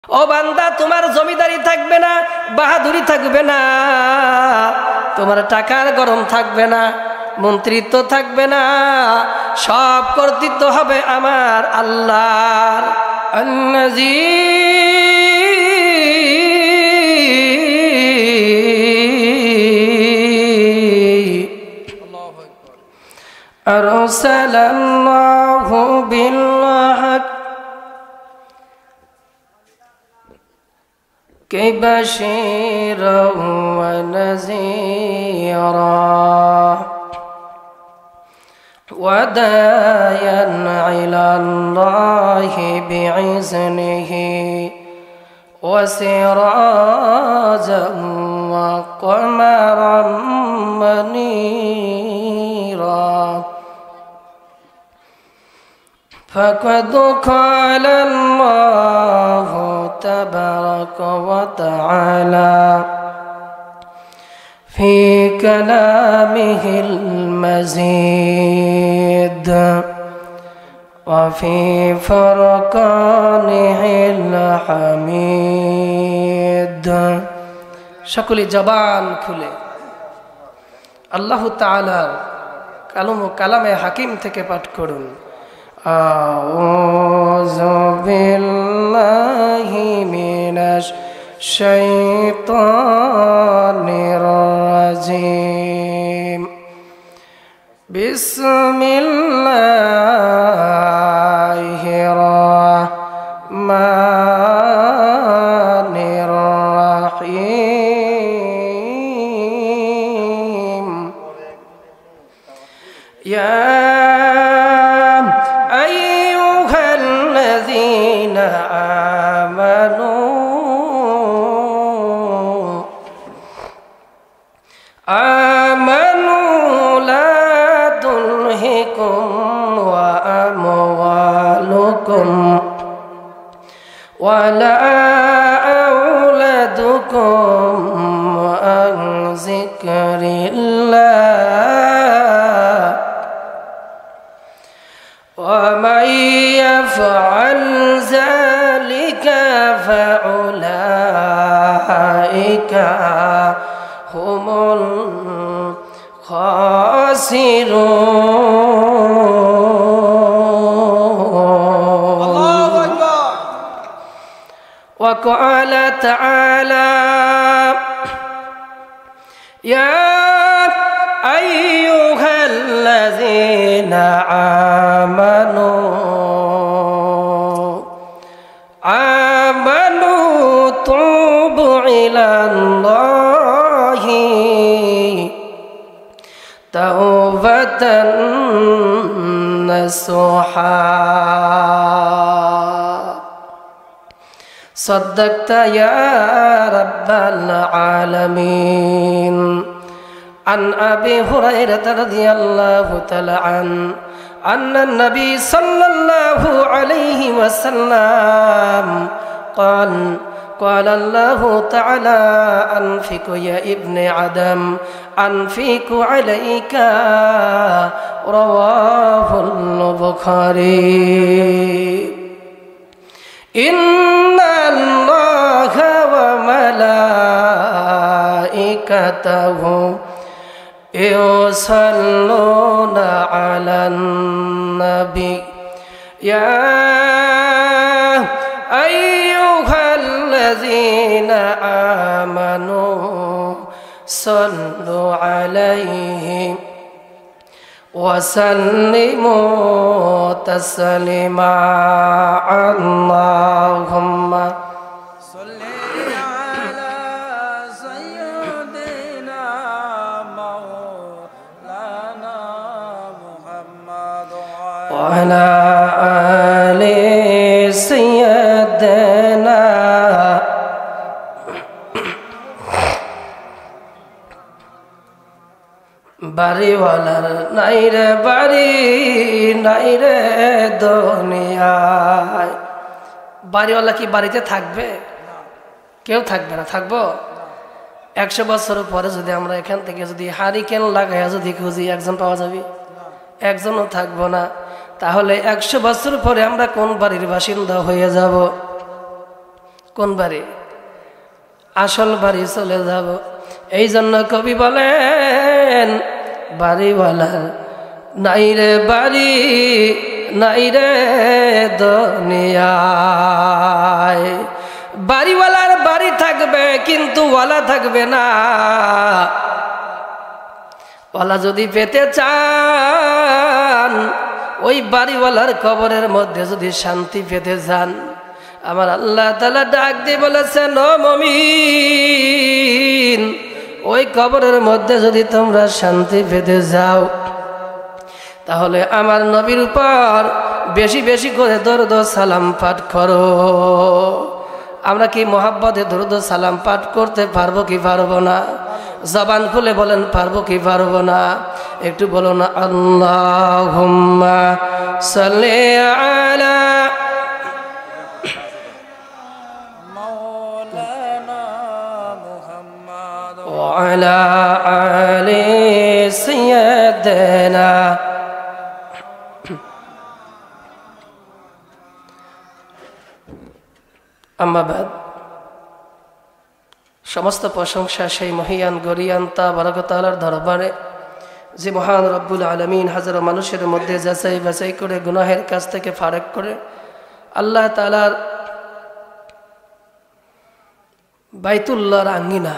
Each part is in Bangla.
ও বান্দা, তোমার জমিদারি থাকবে না, বাহাদুরি থাকবে না, তোমার টাকার গরম থাকবে না, মন্ত্রিত্ব থাকবে না, সব কর্তৃত্ব হবে আমার আল্লাহর। আল্লাযী আরসালাল্লাহু বিল হক بشيرا ونذيرا وداعيا إلى الله بإذنه وسراجا وقمرا منيرا فقد قال الله تبارك وتعالى في كلامه المجيد وفي فرقانه الحميد। সকলে জবান খুলে আল্লাহ তাআলার কালামে হাকিম থেকে পাঠ করুন। আউযু বিল্লাহি মিনাশ শাইতানির রাজিম। বিসমিল্লাহির রাহমানির রাহিম। ইয়া آمنوا لا تلهكم وأموالكم ولا أولادكم عن ذكر الله ومن يفعل ذلك فأولئك هم الخاسرون. الله أكبر. وقال تعالى يا أيها الذين آمنوا توبوا إلى الله توبة نصوحا صدقت يا رب العالمين. عن أبي هريرة رضي الله تعالى عنه أن النبي صلى الله عليه وسلم قال الله تعالى أنفق يا ابن آدم أنفق عليك. رواه البخاري. إن الله وملائكته يصلون على النبي يا أيها الذين آمنوا صلوا عليه وسلموا تسليما. اللهم صل على سيدنا مولانا محمد وعلى آل سيدنا. বাড়িওয়ালার নাই রে বাড়ি, নাই রে দুনিয়ায়। বাড়িওয়ালা কি বাড়িতে থাকবে? কেউ থাকবে না। থাকবো 100 বছর পরে যদি আমরা এখান থেকে যদি হারিকেন লাগাইয়া যদি খুঁজি, একজন পাওয়া যাবে? একজনও থাকবো না। তাহলে 100 বছর পরে আমরা কোন বাড়ির বাসিন্দা হয়ে যাব? কোন বাড়ি? আসল বাড়ি চলে যাব। এই জন্য কবি বলেন বাড়িওয়ালার নাই রে বাড়ি নাই রে দুনিয়ায়। বাড়িওয়ালার বাড়ি থাকবে কিন্তু ওয়ালা থাকবে না। ওয়ালা যদি পেতে চান, ওই বাড়িওয়ালার কবরের মধ্যে যদি শান্তি পেতে চান, আমার আল্লাহ তাআলা ডাক দিয়ে বলেছেন ও মুমিন, ওই কবরের মধ্যে যদি তোমরা শান্তি পেতে যাও, তাহলে আমার নবীর উপর বেশি বেশি করে দরুদ সালাম পাঠ করো। আমরা কি মোহাব্বতে দরুদ সালাম পাঠ করতে পারবো কি পারবো না? জবান খুলে বলেন পারবো কি পারবো না? একটু বলো না, আল্লাহুম্মা সাল্লি আলা মাওলানা মুহাম্মদ ওয়া আলা আলি সাইয়্যিদিনা। আম্মা বাদ, সমস্ত প্রশংসা সেই মহিয়ান গরিয়ান তাবারক ওয়া তাআলার দরবারে, যে মহান রব্বুল আলামিন হাজারো মানুষের মধ্যে যাচাই বাছাই করে গুনাহের কাছ থেকে ফারাক করে আল্লাহ তাআলার বাইতুল্লাহর আঙ্গিনা,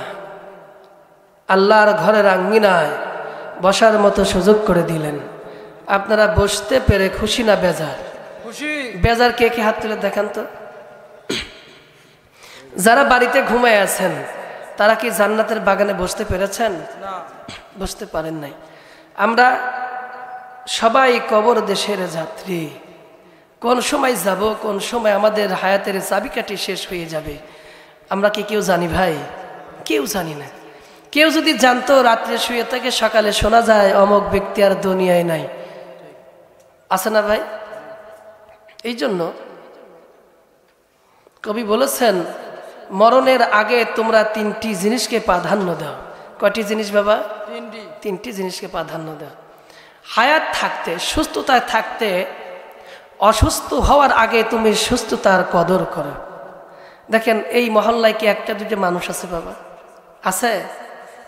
আল্লাহর ঘরের আঙ্গিনায় বসার মতো সুযোগ করে দিলেন। আপনারা বসতে পেরে খুশি না বেজার? খুশি। বেজার কে কে হাত তুলে দেখান তো। যারা বাড়িতে ঘুমায় আছেন তারা কি জান্নাতের বাগানে বসতে পেরেছেন? না, বসতে পারেন নাই। আমরা সবাই কবর দেশের যাত্রী। কোন সময় যাব, কোন সময় আমাদের হায়াতের চাবিকাঠি শেষ হয়ে যাবে, আমরা কি কেউ জানি ভাই? কেউ জানি না। কেউ যদি জানতো, রাত্রে শুয়ে থেকে সকালে শোনা যায় অমুক ব্যক্তি আর দুনিয়ায় নাই, আছে না ভাই? এই জন্য কবি বলেছেন মরণের আগে তোমরা তিনটি জিনিসকে প্রাধান্য দাও। কয়টি জিনিস বাবা? তিনটি জিনিসকে প্রাধান্য দাও। হায়াত থাকতে, সুস্থতায় থাকতে, অসুস্থ হওয়ার আগে তুমি সুস্থতার কদর করো। দেখেন এই মহল্লায় কি একটা দুইটা মানুষ আছে বাবা? আছে?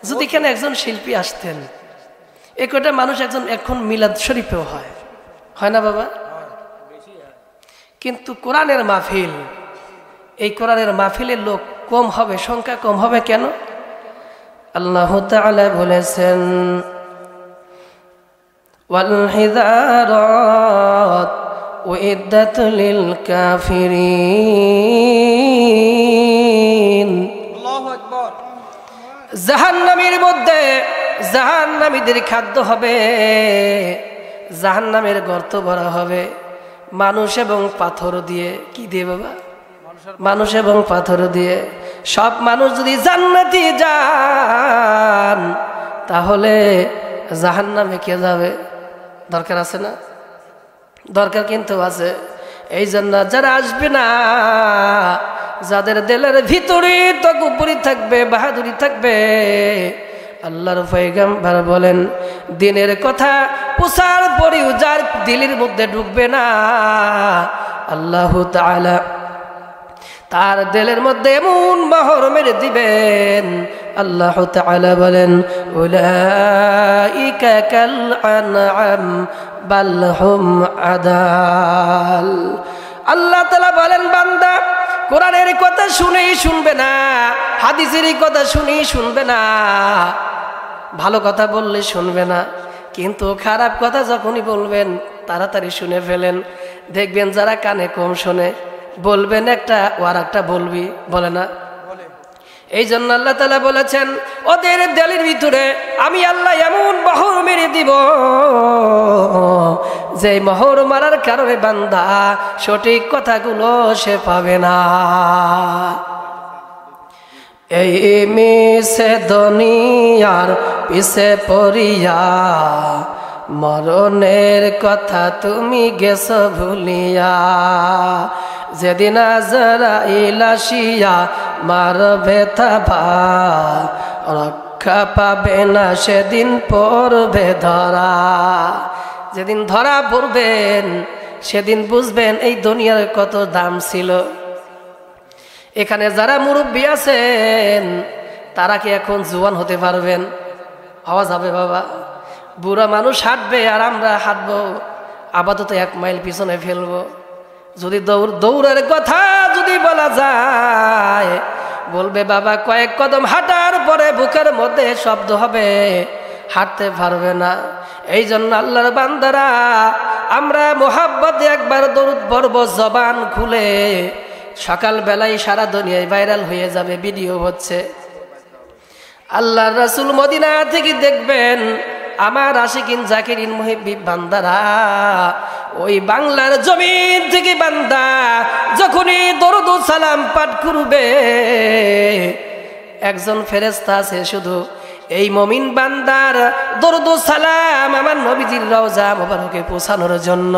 যদি এখানে একজন শিল্পী আসতেন, এই কয়টা মানুষ একজন এখন মিলাদ শরীফেও হয়, হয় না বাবা? কিন্তু কোরআনের মাহফিল, এই কোরআনের মাহফিলের লোক কম হবে, সংখ্যা কম হবে কেন? আল্লাহ তাআলা বলেছেন ওয়াল হিযারাত উইদ্দাত লিল কাফিরিন। আল্লাহু আকবার। জাহান্নামের মধ্যে জাহান্নামীদের খাদ্য হবে, জাহান্নামের গর্ত ভরা হবে মানুষ এবং পাথর দিয়ে। কি দিয়ে বাবা? মানুষ এবং পাথর দিয়ে। সব মানুষ যদি জান্নাতে যান, তাহলে জাহান্নামে কে যাবে? দরকার আছে না? দরকার কিন্তু আছে। এই জন্য যারা আসবে না, যাদের দিলের ভিতরে তকব্বুরি থাকবে, বাহাদুরি থাকবে, আল্লাহর পয়গম্বর বলেন দিনের কথা প্রচার পরেও যার দিলের মধ্যে ঢুকবে না, আল্লাহ তাআলা তার দিলের মধ্যে এমন মোহর মেরে দিবেন। আল্লাহ তাআলা বলেন উলাইকা কাল আনআম বাল হুম আদাল। আল্লাহ তাআলা বলেন বান্দা কোরআনের কথা শুনেই শুনবে না, হাদিসের কথা শুনেই শুনবে না, ভালো কথা বললে শুনবে না, কিন্তু খারাপ কথা যখনই বলবেন তাড়াতাড়ি শুনে ফেলেন। দেখবেন যারা কানে কম শোনে বলবেন একটা, আর একটা বলবি, বলে না? এই জন্য আল্লাহ তাআলা বলেছেন ওদের দিলের ভিতরে আমি আল্লাহ এমন মোহর মেরে দিব, যে মোহর মারার কারণে বান্দা সঠিক কথাগুলো সে পাবে না। এই মিশে দুনিয়ার পিছে পড়িয়া মরণের কথা তুমি গেছো ভুলিয়া, যেদিন আজরাইল আসিয়া মারবে থাবা, রক্ষা পাবে না সেদিন পড়বে ধরা। যেদিন ধরা পড়বেন সেদিন বুঝবেন এই দুনিয়ার কত দাম ছিল। এখানে যারা মুরব্বী আছেন তারা কি এখন জোয়ান হতে পারবেন? হওয়া যাবে বাবা? বুড়া মানুষ হাঁটবে আর আমরা হাঁটবো আপাতত 1 মাইল পিছনে ফেলবো। যদি দৌড়ের কথা যদি বলা যায়, বলবে বাবা কয়েক কদম হাঁটার পরে বুকের মধ্যে শব্দ হবে, হাঁটতে পারবে না। এই জন্য আল্লাহর বান্দারা আমরা মোহাব্বতে একবার দরুদ পড়ব জবান খুলে, সকাল বেলায় সারা দুনিয়ায় ভাইরাল হয়ে যাবে, ভিডিও হচ্ছে। আল্লাহর রাসূল মদিনা থেকে দেখবেন আমার আশিকিন জাকিরিন মুহিব্বিন বান্দারা ওই বাংলার জমিন থেকে বান্দা যখনই দরুদ ও সালাম পাঠ করবে, একজন ফেরেশতা আছে শুধু এই মুমিন বান্দার দরুদ ও সালাম আমার নবীজির রওজা মোবারকে পৌঁছানোর জন্য।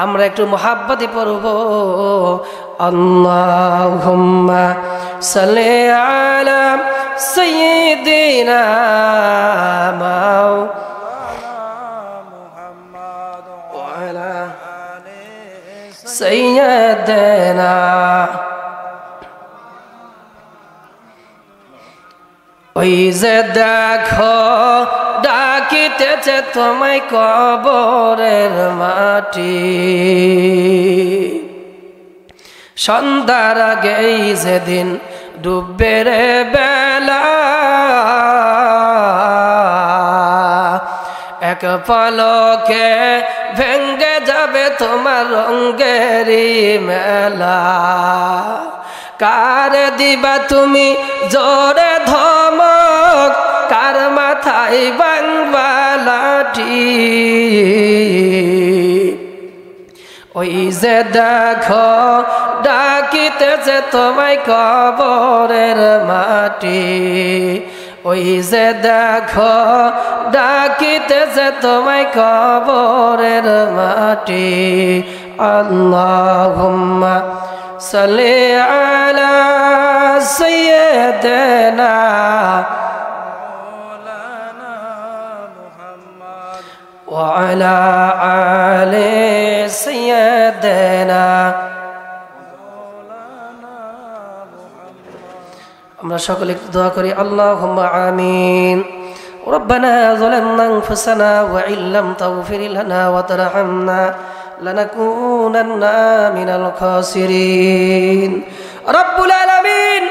আমরা একটু মুহাব্বতে পড়ব, আল্লাহুম্মা সাল্লি আলা সাইয়্যিদিনা মুহাম্মাদ ওয়া আলা আলি সাইয়্যিদিনা। ওই যে দেখো ডাকিতেছে তোমায় কবরের মাটি, সন্ধ্যার আগেই যেদিন ডুববে রে বেলা, এক পলকে ভেঙ্গে যাবে তোমার রঙ্গেরি মেলা। কার দিবা তুমি জোরে ধমক, কার মাথায় বাংবা লাঠি, ওই যে দেখো ডাকিতেছে তোমায় কবরের মাটি, ওই যে দেখো ডাকিতেছে তোমায় কবরের মাটি। আল্লাহুম্মা সাল্লি আলা সাইয়্যিদিনা মাওলানা মুহাম্মদ ওয়া আলা আলি সাইয়্যিদিনা মাওলানা মুহাম্মদ। আমরা সকলে দোয়া করি, আল্লাহুম্মা আমিন। ربنا ظلمنا أنفسنا وإن لم تغفر لنا وترحمنا لنكونن من الخاسرين। রব্বুল আলামিন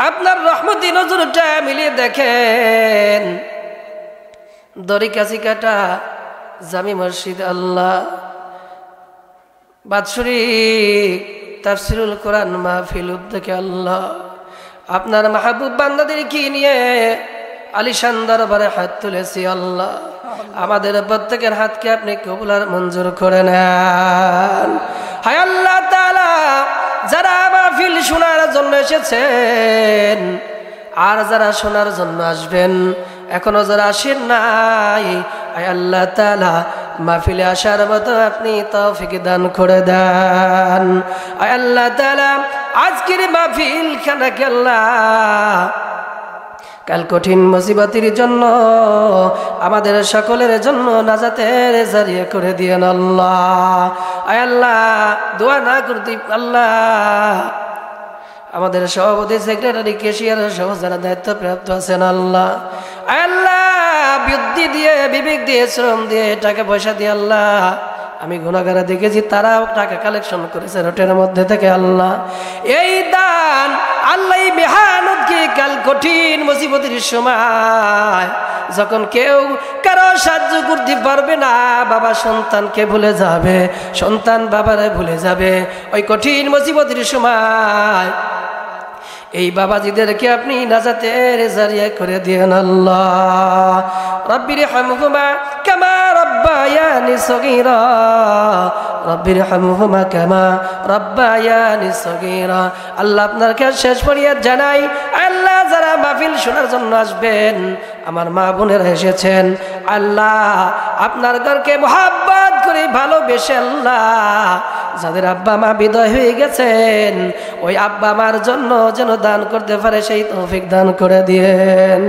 আপনার রহমতি নজরটা মিলিয়ে দেখেন দরিকাছিকাটা জামি মসজিদ আল্লাহ বাৎসরিক তাফসিরুল কোরআন মাহফিল উদ্যোগে আল্লাহ আপনার মাহবুব বান্দাদেরকে নিয়ে আলিশান দরবারে হাত তুলেছি আল্লাহ। আমাদের প্রত্যেকের হাতকে আপনি কবুল আর মঞ্জুর করে নেন। হায় আল্লাহ তাআলা, যারা মাহফিল শোনার জন্য এসেছেন আর যারা শোনার জন্য আসবেন, এখনো যারা আসেন নাই, হায় আল্লাহ তাআলা মাহফিলে আসার মতো আপনি তৌফিক দান করে দেন। হায় আল্লাহ তাআলা আজকের মাহফিল খানাকে আল্লাহ কাল কঠিন মুসিবতের জন্য আমাদের সকলের জন্য নাজাতের জারিয়া করে দিয়েন আল্লাহ। আয় আল্লাহ দোয়া না করতে আল্লাহ আমাদের সভাপতি সেক্রেটারি কেশিয়ার সহ যারা দায়িত্বপ্রাপ্ত আছেন আল্লাহ, আয় আল্লাহ বুদ্ধি দিয়ে বিবেক দিয়ে শ্রম দিয়ে টাকা পয়সা দিয়ে আল্লাহ আমি গুনাহগার দেখেছি তারাও টাকা কালেকশন করেছে রোটের মধ্যে থেকে আল্লাহ। এই দান আল্লাহ মেহনতকে কাল কঠিন মুসিবতের সময় যখন কেউ কারো সাহায্য করতে পারবে না, বাবা সন্তানকে ভুলে যাবে, সন্তান বাবারে ভুলে যাবে, ওই কঠিন মুসিবতের সময় এই বাবাজিদেরকে আপনি নাজাতের জারিয়া করে দিয়েন আল্লাহ। রব্বির হামহুমা কামা রব্বায়ানি সগীরা, রব্বির হামহুমা কামা রব্বায়ানি সগীরা। আল্লাহ আপনার কাছে শেষ ফরিয়াদ জানাই, আল্লাহ যারা মাহফিল শোনার জন্য আসবেন আমার মা বোনেরা এসেছেন আল্লাহ আপনার ঘরকে মুহাব্বত করে ভালোবেসে আল্লাহ যাদের আব্বা মা বিদায় হয়ে গেছেন ওই আব্বা মার জন্য যেন দান করতে পারে সেই তৌফিক দান করে দিয়েন।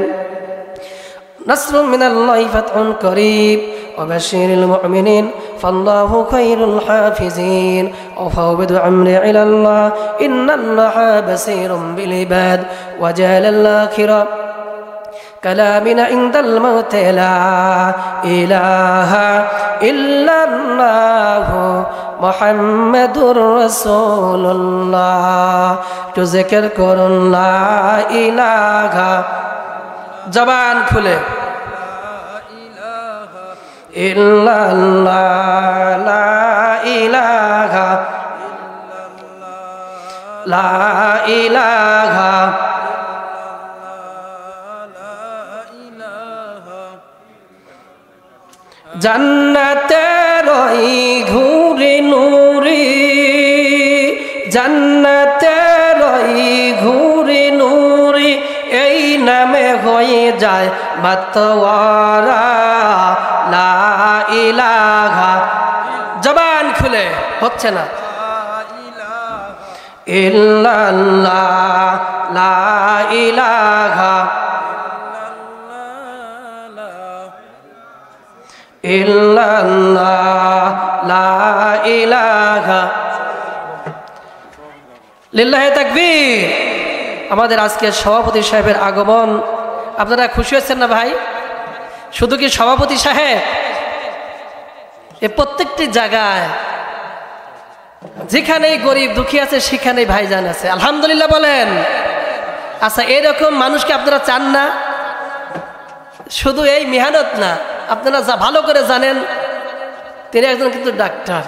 নাসরুম মিনাল্লাহি ফাতহুন করিব ওয়া বাশশিরিল মুমিনিন فالله خير الحافظين وفوض أمري إلى الله إن الله بصير بالعباد وجعل الآخرة كلامنا عند الموت لا إله إلا الله محمد رسول الله تذكر করুন لا إله জবান খুলে إلا الله لا إله لا إله জান্নাতের ওই ঘুরে নুরি জান্নাতের ওই ঘুরে নুরি এই নামে হয়ে যায় মাতওয়ারা লা ইলাহা জবান খুলে হচ্ছে না ইল্লাল্লাহ লা ইলাহা ইল্লাল্লাহ লা ইলাহা লিল্লাহি তাকবীর। আমাদের আজকে সভাপতি সাহেবের আগমন, আপনারা খুশি হচ্ছেন না ভাই? শুধু কি সভাপতি সাহেব, এ প্রত্যেকটি জায়গায় যেখানেই গরিব দুঃখী আছে সেখানেই ভাইজান আছে, আলহামদুলিল্লাহ বলেন। আচ্ছা, এরকম মানুষকে আপনারা চান না? শুধু এই মেহনত না, আপনারা যা ভালো করে জানেন তিনি একজন কিন্তু ডাক্তার,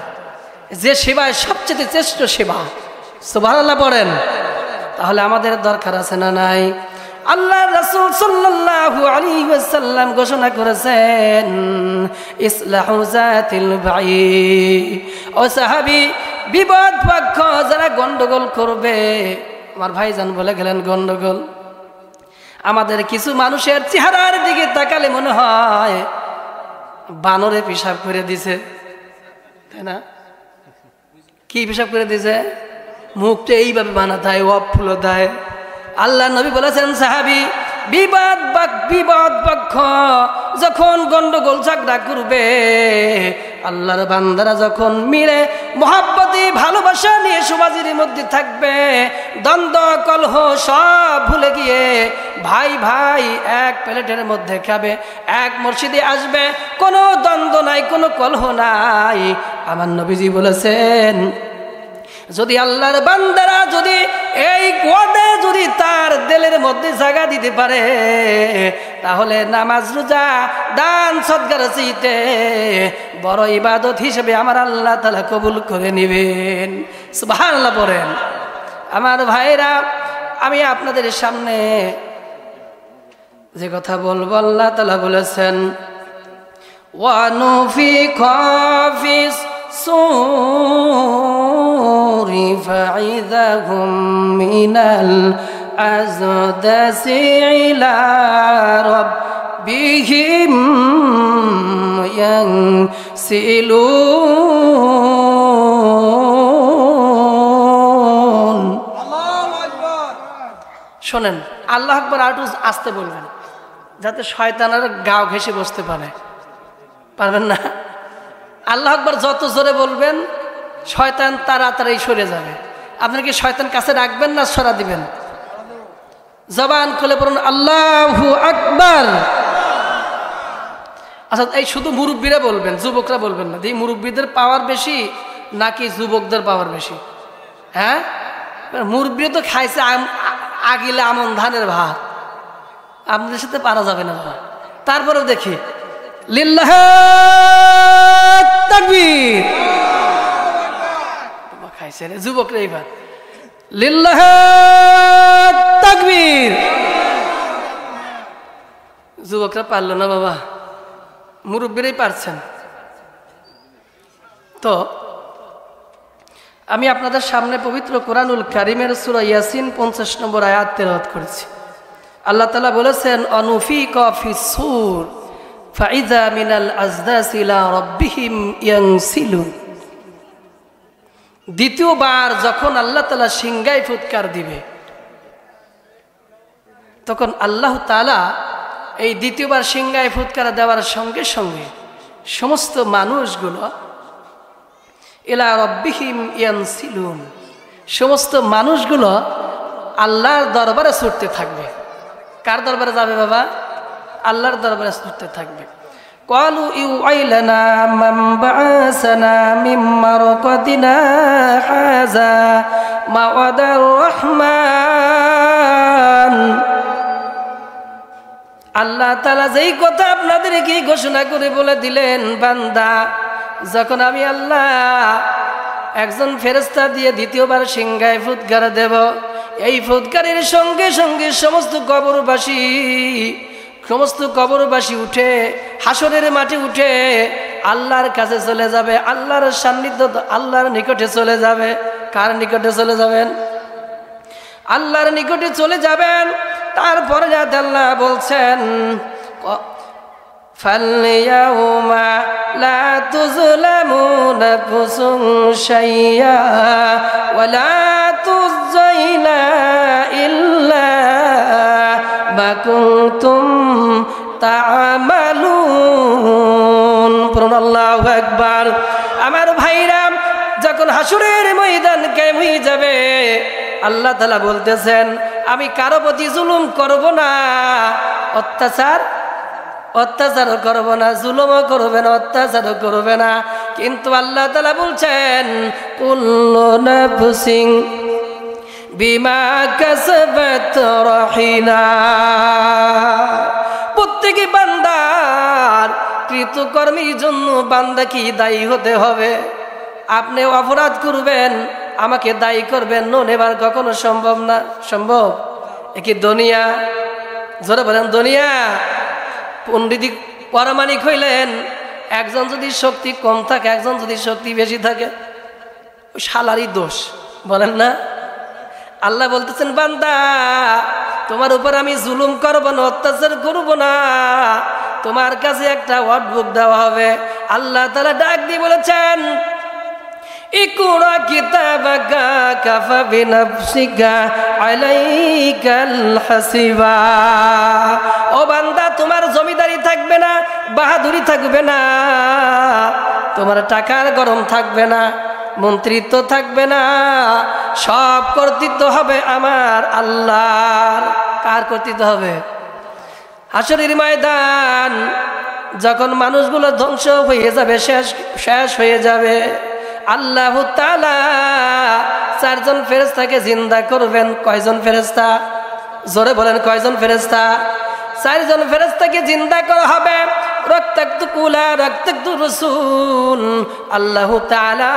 যে সেবায় সবচেয়ে শ্রেষ্ঠ সেবা, সুবহানাল্লাহ পড়েন। তাহলে আমাদের দরকার আছে না নাই? আল্লাহ রাসূল সাল্লাল্লাহু আলাইহি ওয়াসাল্লাম ঘোষণা করেছেন ইসলাহু যাতিল বাইন। ও সাহাবী, বিবাদ পক্ষ যারা গন্ডগোল করবে, আমার ভাইজান বলে গেলেন গন্ডগোল। আমাদের কিছু মানুষের চেহারার দিকে তাকালে মনে হয় বানরে পেশাব করে দিছে, তাই না? কি পেশাব করে দিছে? মুখটা এইভাবে বানা দেয়, অফ ফুলো দেয়। আল্লাহ নবী বলেছেন সাহাবী, বিবাদ পক্ষ যখন গন্ডগোল ঝগড়া করবে, আল্লাহর বান্দারা যখন মিলে মহাব্বতে ভালোবাসা নিয়ে সমাজের মধ্যে থাকবে, দ্বন্দ্ব কলহ সব ভুলে গিয়ে ভাই ভাই এক প্লেটের মধ্যে খাবে, এক মসজিদে আসবে, কোনো দ্বন্দ্ব নাই, কোনো কলহ নাই। আমার নবীজি বলেছেন, যদি আল্লাহর বান্দারা যদি এই ওয়াদে যদি তার দিলের মধ্যে জায়গা দিতে পারে, তাহলে নামাজ রোজা দান সদকার চাইতে বড় ইবাদত হিসেবে আমার আল্লাহ তাআলা কবুল করে নেবেন। সুবহানাল্লাহ পড়েন। আমার ভাইরা, আমি আপনাদের সামনে যে কথা বলবো, আল্লাহ তাআলা বলেছেন ওয়া নুফিখা ফিস সূরি ফাইযাহুম মিনাল আযদাসি ইলা রাব্বিহিম ইয়ানসিলুন। শোনেন, আল্লাহু আকবার আটু আসতে বলবেন, যাতে শয়তানের গাও ঘেঁষে বসতে পারে। পারবেন না? আল্লাহু আকবার যত জোরে বলবেন শয়তান তাড়াতাড়ি সরে যাবে। আপনি কি শয়তান কাছে রাখবেন না সরা দিবেন? জবান খুলে পড়ুন আল্লাহু আকবার। আচ্ছা, এই শুধু মুরব্বীরা বলবেন, যুবকরা বলবেন না। এই মুরব্বীদের পাওয়ার বেশি নাকি যুবকদের পাওয়ার বেশি? হ্যাঁ, মুরব্বী তো খাইছে আগিলে আমন ধানের ভাত, আপনাদের সাথে পারা যাবে না বাবা। তারপরেও দেখি লিল্লাহি তাকবীর। খাইছে রে যুবকরা, এইবার লিল্লাহি তাকবীর। যুবকরা পারলো না বাবা, মুরব্বীরাই পারছেন। তো আমি আপনাদের সামনে পবিত্র কোরআনুল কারীমের সূরা ইয়াসিন 50 নম্বর আয়াত তেলাওয়াত করেছি। আল্লাহ তাআলা বলেছেন অনুফিকা ফিস সূর ফাইযা মিনাল আযদাসি ইলা রাব্বিহিম ইয়ানসিলুন। দ্বিতীয়বার যখন আল্লাহ তাআলা সিংহায় ফুৎকার দিবে, তখন আল্লাহ তাআলা এই দ্বিতীয়বার সিংহায় ফুৎকার দেওয়ার সঙ্গে সঙ্গে সমস্ত মানুষগুলো ইলা রাব্বিহিম ইয়ানসিলুন। সমস্ত মানুষগুলো আল্লাহর দরবারে ছুটতে থাকবে। কার দরবারে যাবে বাবা? আল্লাহর দরবারে ছুটতে থাকবে। ক্বালু ইউআইলানা মান বাআসানা মিন মারকাদিনা হাযা মাওয়াদার রহমান। আল্লাহ তাআলা যেই কথা আপনাদেরকে ঘোষণা করে বলে দিলেন, বান্দা যখন আমি আল্লাহ একজন ফেরেশতা দিয়ে দ্বিতীয়বার সিংহায় ফুৎকার দেব, এই ফুৎকারের সঙ্গে সঙ্গে সমস্ত কবরবাসী উঠে হাসরের মাঠে উঠে আল্লাহর কাছে চলে যাবে, আল্লাহর সান্নিধ্য, আল্লাহর নিকটে চলে যাবে। কার নিকটে চলে যাবেন? আল্লাহর নিকটে চলে যাবেন। তারপরে যাতে আল্লাহ বলছেন, ফালইয়াউমা লা তুযলামু নাফসুন শাইয়্যা ওয়া লা তুযজাইনা ইল্লা মা কুনতুম তা'মালুন। আল্লাহু আকবার। আমার ভাইরা, যখন হাসরের ময়দান কায়েম হয়ে যাবে, আল্লাহ তাআলা বলতেছেন, আমি কারো প্রতি জুলুম করব না, অত্যাচারও করব না, জুলুমও করবে না, অত্যাচারও করবে না। কিন্তু আল্লাহ তাআলা বলছেন, কুল্লু নাফসিন বিমা কাসাবাত রাহিনা। প্রত্যেকই বান্দার কৃতকর্মের জন্য বান্দা কি দায়ী হতে হবে। আপনি অপরাধ করবেন, আমাকে দায়ী করবেন, নুন এবার কখনো সম্ভব না। সম্ভব? কি দুনিয়া? জোরে বলেন দুনিয়া। পণ্ডিত পরামানিক হইলেন, একজন যদি শক্তি কম থাকে, একজন যদি শক্তি বেশি থাকে, ওই শালারই দোষ, বলেন না? আল্লাহ বলতেছেন, বান্দা তোমার উপর আমি জুলুম করব না, অত্যাচার করব না, তোমার কাছে একটা ওয়ার্ডবুক দেওয়া হবে। আল্লাহ তাআলা ডাক দিয়ে বলেছেন, ইকরা কিতাবাকা কাফা বিনাফসিকা আলাইকাল হাসিবা। ও বান্দা, তোমার জমিদারি থাকবে না, বাহাদুরি থাকবে না, তোমার টাকার গরম থাকবে না, মন্ত্রিত্ব থাকবে না, সব কর্তৃত্ব হবে আমার আল্লাহর। কার কর্তৃত্ব হবে? হাসরের ময়দান যখন মানুষগুলো ধ্বংস হয়ে যাবে, শেষ হয়ে যাবে, আল্লাহ তাআলা চারজন ফেরেশতাকে জিন্দা করবেন। কয়জন ফেরেশতা? জোরে বলেন, কয়জন ফেরেশতা? চারজন ফেরেশতাকে জিন্দা করা হবে। রক্তাক্ত কুলা, রক্তাক্ত রসুল। আল্লাহ তাআলা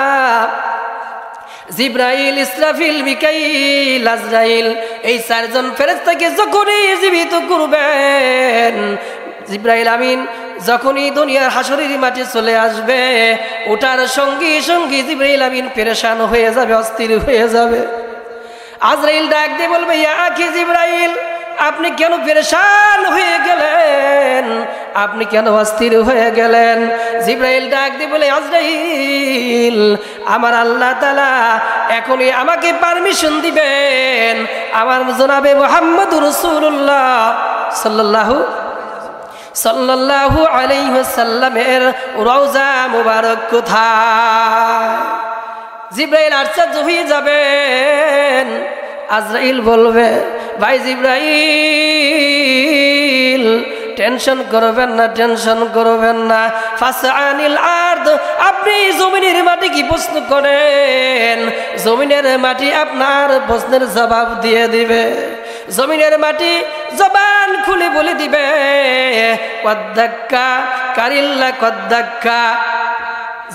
জিবরাইল, ইসরাফিল, মিকাইল, আজরাইল, এই চারজন ফেরেশতাকে যখনই জীবিত করবেন, জিবরাইল আমিন যখনই দুনিয়ার হাসরের মাঠে চলে আসবে, ওটার সঙ্গে সঙ্গে জিবরাইল আমিন পেরেশান হয়ে যাবে, অস্থির হয়ে যাবে। আজরাইল ডাক দিয়ে বলবে, ইয়া আখি জিবরাইল, আপনি কেন পেরেশান হয়ে গেলেন? আপনি কেন অস্থির হয়ে গেলেন? জিবরাইল ডাক দিয়ে বলে, আজরাইল, আমার আল্লাহ তাআলা এখনই আমাকে পারমিশন দিবেন, আমার জনাবে মুহাম্মদুর রাসূলুল্লাহ সাল্লাল্লাহু আলাইহি ওয়াসাল্লামের রওজা মুবারক কোথায়? জিবরাইল আশ্চর্য হয়ে যাবেন। আজরাইল বলবে, ভাই জিবরাইল, টেনশন করবেন না, টেনশন করবেন না। ফাসআনিল আরদ, আপনি জমিনের মাটি কি প্রশ্ন করেন? জমিনের মাটি আপনার প্রশ্নের জবাব দিয়ে দিবে। জমিনের মাটি জবান খুলে বলে দিবে, কদ্দাক্কা কারিল্লা কদ্দাক্কা।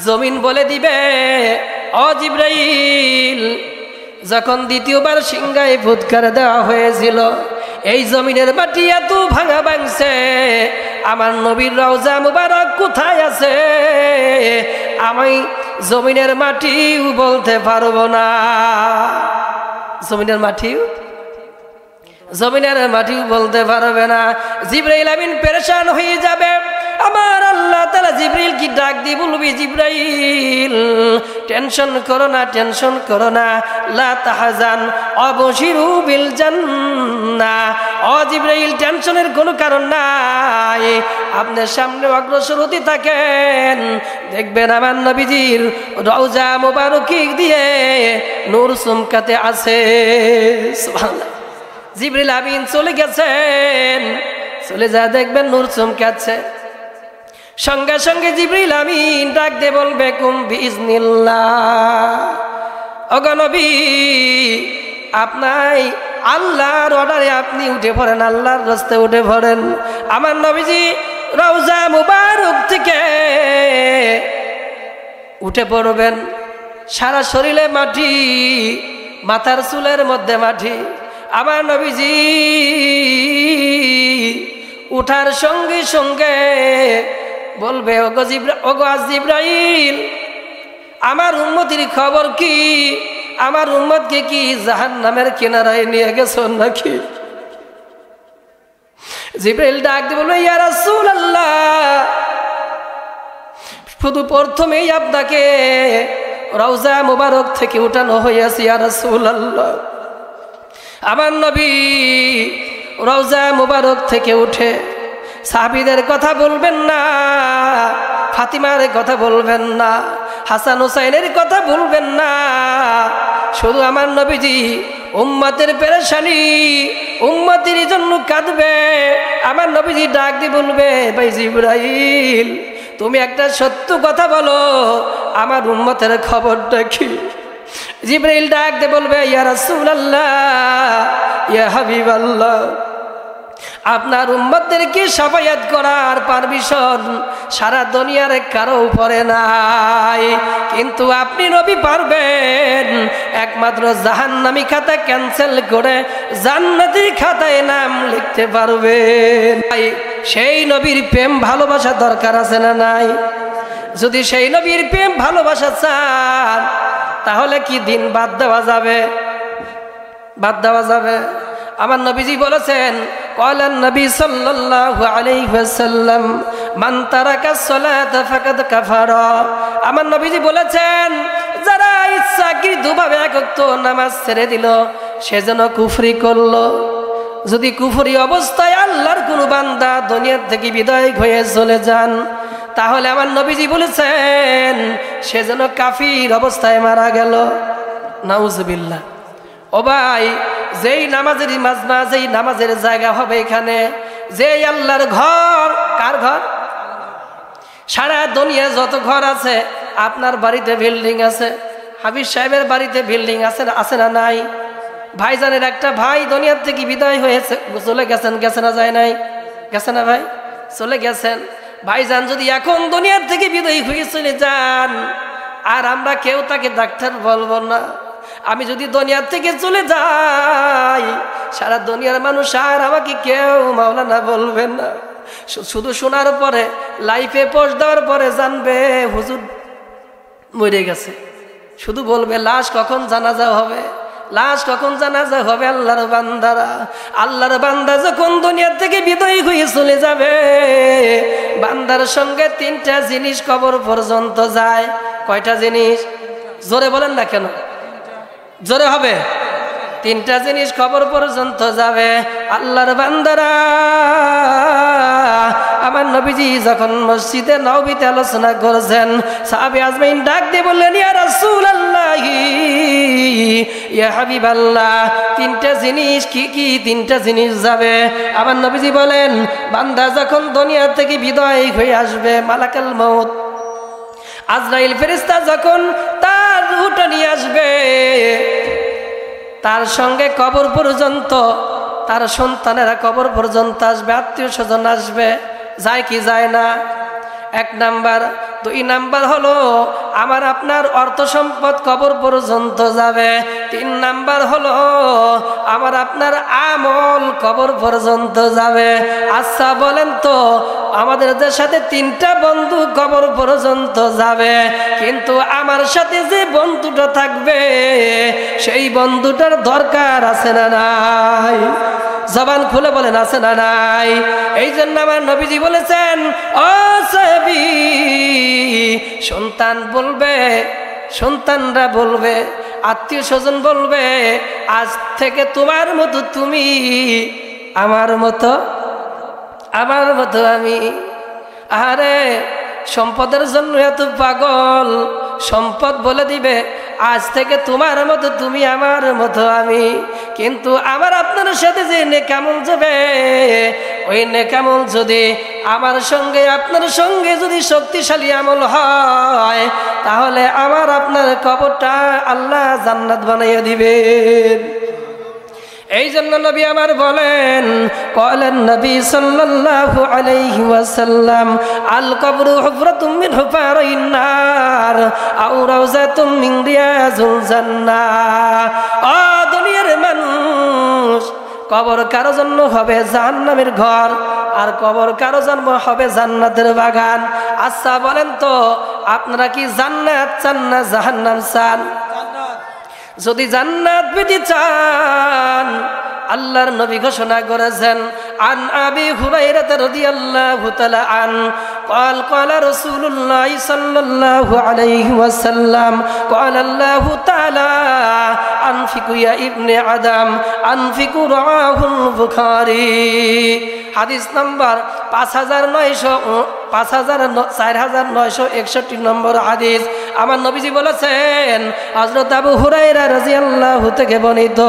জমিন বলে দিবে, ও জিবরাইল, যখন দ্বিতীয়বার সিংহায় ফুৎকার দেওয়া হয়েছিল, এই জমিনের মাটি এত ভাঙা ভাঙছে, আমার নবীর রওজা মুবারক কোথায় আছে আমি জমিনের মাটিও বলতে পারবো না। জমিনের মাটিও বলতে পারবে না। জিবরাইল আমিন পেরেশান হয়ে যাবে। আমার আল্লাহ তাআলা জিবরাইল কি ডাক দিয়ে বলবি, জিবরাইল টেনশন করো না, টেনশন করো না, লা তাহজান আবশিরু বিল জান্নাহ। ও জিবরাইল টেনশনের কোনো কারণ নাই, আপনার সামনে অগ্রসর হতে থাকেন, দেখবেন আমার নবীজির রওজা মুবারকি দিয়ে নূর চমকাতে আছে। সুবহানাল্লাহ। জিবরিল আমিন চলে গেছেন, চলে যা দেখবেন নূর চমকাচ্ছে। সঙ্গে সঙ্গে জিবরিল আমিন ডাক দিয়ে বলবে কুম বিইজনিল্লাহ, ওগো নবী আপনাই আল্লাহর অর্ডারে আপনি উঠে পড়েন, আল্লাহর রাস্তায় উঠে পড়েন। আমার নবীজি রওজা মুবারক থেকে উঠে পড়বেন, সারা শরীরে মাটি, মাথার চুলের মধ্যে মাটি। আমার নবীজি উঠার সঙ্গে সঙ্গে বলবে ওগো জিবরাইল আমার উম্মতির খবর কি, আমার উম্মতকে কি জাহান্নামের কিনারায় নিয়ে গেছো নাকি? জিবরাইল ডাক দিয়ে বলবে ইয়া রাসূলুল্লাহ, শুধু প্রথমেই আপনাকে রওজা মুবারক থেকে উঠানো হয়েছে ইয়া রাসূলুল্লাহ। আমার নবী রওজা মুবারক থেকে উঠে সাহাবীদের কথা বলবেন না, ফাতিমার কথা বলবেন না, হাসান হুসাইনের কথা বলবেন না, শুধু আমার নবীজি উম্মতের পেরেশানি, উম্মতের জন্য কাঁদবে। আমার নবীজি ডাক দিয়ে বলবে ভাই জিবরাইল তুমি একটা সত্য কথা বলো, আমার উম্মতের খবরটা কি? জিবরাইল ডাক দিয়ে বলবে ইয়া রাসূলুল্লাহ, ইয়া হাবিবাল্লাহ, আপনার উম্মতদেরকে শাফায়াত করার পারমিশন সারা দুনিয়ার কারো উপরে নাই, কিন্তু আপনি নবী পারবেন একমাত্র জাহান্নামী খাতা ক্যান্সেল করে জান্নাতি খাতায় নাম লিখতে পারবেন। সেই নবীর প্রেম ভালোবাসা দরকার আছে না নাই? যদি সেই নবীর প্রেম ভালোবাসা চান তাহলে কি দিন বাদ দেওয়া যাবে? বাদ দেওয়া যাবে? আমার নবীজি বলেছেন ক্বালান নবী সাল্লাল্লাহু আলাইহি ওয়াসাল্লাম মান তারাকা সালাতা ফাকাদ কাফারা। আমার নবীজি বলেছেন যারা ইচ্ছাকৃতভাবে এক ওয়াক্ত নামাজ ছেড়ে দিল সে যেন কুফরি করলো। যদি কুফরি অবস্থায় আল্লাহর কোনো বান্দা দুনিয়ার থেকে বিদায় হয়ে চলে যান তাহলে আমার নবীজি বলেছেন সে যেন কাফির অবস্থায় মারা গেল। নাউজুবিল্লাহ। ও ভাই, যেই নামাজের মাজমা, যেই নামাজের জায়গা হবে এখানে, যেই আল্লাহর ঘর, কার ঘর? সারা দুনিয়া যত ঘর আছে, আপনার বাড়িতে বিল্ডিং আছে, হাবিব সাহেবের বাড়িতে বিল্ডিং আছে, আছে না নাই? ভাইজানের একটা ভাই দুনিয়ার থেকে বিদায় হয়েছে, চলে গেছেন, গেছে না যায় নাই? গেছে না ভাই? চলে গেছেন। ভাইজান যদি এখন দুনিয়ার থেকে বিদায় হয়ে চলে যান আর আমরা কেউ তাকে ডাক্তার বলবো না, আমি যদি দুনিয়ার থেকে চলে যাই সারা দুনিয়ার মানুষ আর আমাকে কেউ মাওলানা বলবেন না। শুধু শোনার পরে, লাইফে পোস্ট দেওয়ার পরে জানবে হুজুর মরে গেছে। শুধু বলবে লাশ কখন জানাজা হবে, লাশ কখন জানাজা হবে। আল্লাহর বান্দারা, আল্লাহর বান্দা যখন দুনিয়ার থেকে বিদায় হয়ে চলে যাবে বান্দার সঙ্গে তিনটা জিনিস কবর পর্যন্ত যায়। কয়টা জিনিস? জোরে বলেন না কেন? জোরে হবে। তিনটা জিনিস কবর পর্যন্ত যাবে। আল্লাহর বান্দারা, আমার নবীজি যখন মসজিদে নববীতে আলোচনা করেছেন সাহাবী আজমাইন ডাক দিয়ে বললেন ইয়া রাসূলুল্লাহ, ইয়া হাবিবাল্লাহ, তিনটা জিনিস কি কি? তিনটা জিনিস যাবে। আমার নবীজি বলেন বান্দা যখন দুনিয়া থেকে বিদায় হয়ে আসবে, মালাকুল মউত আজরাইল ফেরেশতা যখন তার রূহটা নিয়ে আসবে তার সঙ্গে কবর পর্যন্ত তার সন্তানেরা কবর পর্যন্ত আসবে, আত্মীয় স্বজন আসবে। যায় কি যায় না? এক নাম্বার। দুই নাম্বার হলো আমার আপনার অর্থ সম্পদ কবর পর্যন্ত যাবে। তিন নাম্বার হলো আমার আপনার আমল কবর পর্যন্ত যাবে। আচ্ছা বলেন তো, আমাদের সাথে তিনটা বন্ধু কবর পর্যন্ত যাবে, কিন্তু আমার সাথে যে বন্ধুটা থাকবে সেই বন্ধুটার দরকার আছে না নাই? জবান খুলে বলেন আছে না নাই? এই জন্য আমার নবীজি বলেছেন, ও সাহাবী, সন্তান বলবে, সন্তানরা বলবে, আত্মীয় স্বজন বলবে, আজ থেকে তোমার মতো তুমি, আমার মতো আমি। আরে সম্পদের জন্য এত পাগল, সম্পদ বলে দিবে আজ থেকে তোমার মতো তুমি, আমার মতো আমি। কিন্তু আমার আপনার সাথে যে নেকামল যাবে, ওই নেকামল যদি আমার সঙ্গে আপনার সঙ্গে যদি শক্তিশালী আমল হয়, তাহলে আমার আপনার কবরটা আল্লাহ জান্নাত বানাইয়া দিবেন। এই জন্য নবী আমার বলেন, ক্বালান নবী সাল্লাল্লাহু আলাইহি ওয়াসাল্লাম, আল কবরু হুফরাতুম মিন হুফারিন নার আও রাওযাতুম মিন রিয়াজিল জান্নাহ। ও দুনিয়ার মানুষ, কবর কারো জন্য হবে জাহান্নামের ঘর, আর কবর কারো জন্য হবে জান্নাতের বাগান। আচ্ছা বলেন তো, আপনারা কি জান্নাত চান না জাহান্নাম চান? যদি জান্নাত পেতে চান, আল্লাহর নবী ঘোষণা করেছেন, আন আবি হুরায়রা রাদিয়াল্লাহু তাআলা আন قال قال رسول الله صلى الله عليه وسلم قال الله تعالى أنفقوا يا ابن آدم أنفقوا رواه البخاري। হাদিস নাম্বার 4961 নম্বর হাদিস। আমার নবীজি বলেছেন, হযরত আবু হুরায়রা রাদিয়াল্লাহু থেকে বর্ণিত,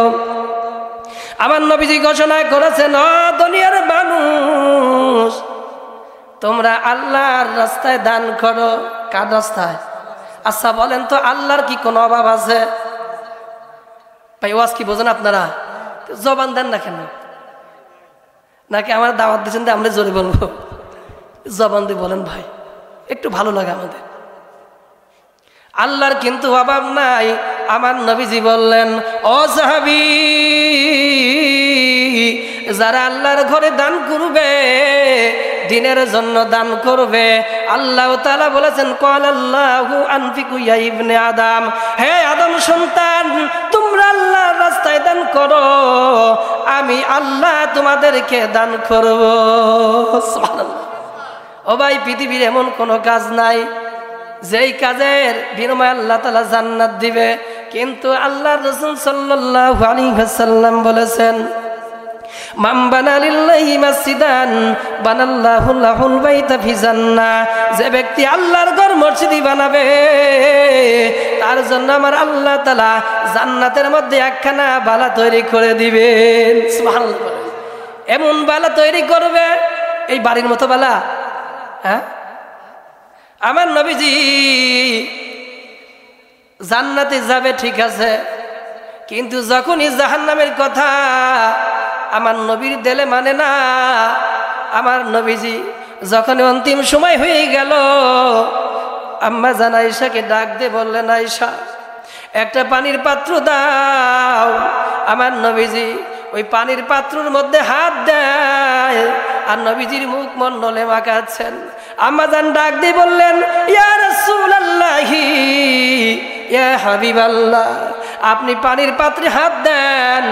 আমার নবীজি ঘোষণা করেছেন, ও দুনিয়ার মানুষ, তোমরা আল্লাহর রাস্তায় দান করো। কার রাস্তায়? আচ্ছা বলেন তো, আল্লাহর কি কোনো অভাব আছে? ভাই ওয়াজ কি বোঝেন আপনারা? জবান দেন না কেন? নাকি আমার দাওয়াত দিচ্ছেন আমরা জোরে বলবো? জবান দিয়ে বলেন ভাই, একটু ভালো লাগে আমাদের। আল্লাহর কিন্তু অভাব নাই। আমার নবীজি বললেন, ও সাহাবী, যারা আল্লাহর ঘরে দান করবে, দিনের জন্য দান করবে, আল্লাহ তাআলা বলেছেন, ক্বালাল্লাহু আনফিকু ইয়া ইবনে আদম, হে আদম সন্তান, তোমরা আল্লাহর রাস্তায় দান করো, আমি আল্লাহ তোমাদেরকে দান করব। সুবহানাল্লাহ। ও ভাই, পৃথিবীর এমন কোনো কাজ নাই যেই কাজের বিনিময়ে আল্লাহ তাআলা জান্নাত দিবে। কিন্তু আল্লাহর রাসূল সাল্লাল্লাহু আলাইহি ওয়াসাল্লাম বলেছেন, মান বানা লিল্লাহি মাসজিদান বানাল্লাহু লাহুল বাইতা ফি জান্নাহ, যে ব্যক্তি আল্লাহর ঘর মসজিদ বানাবে, তার জন্য আমার আল্লাহ তাআলা জান্নাতের মধ্যে একখানা বালা তৈরি করে দিবেন। সুবহানাল্লাহ। এমন বালা তৈরি করবে, এই বাড়ির মতো বালা। হ্যাঁ, আমার নবীজি জান্নাতে যাবে ঠিক আছে, কিন্তু যখনই জাহান্নামের কথা আমার নবীর দিলে মানে না। আমার নবীজি যখন অন্তিম সময় হয়ে গেল, আম্মা জান আয়েশাকে ডাক দিয়ে বললেন, আয়েশা, একটা পানির পাত্র দাও। আমার নবীজি ওই পানির পাত্রের মধ্যে হাত দেয় আর নবীজির মুখ মণ্ডলে মাখাচ্ছেন। আম্মা জান ডাক দিয়ে বললেন, ইয়া রাসূলুল্লাহি, ইয়া হাবিবাল্লাহ, আপনি পানির পাত্রে হাত দেন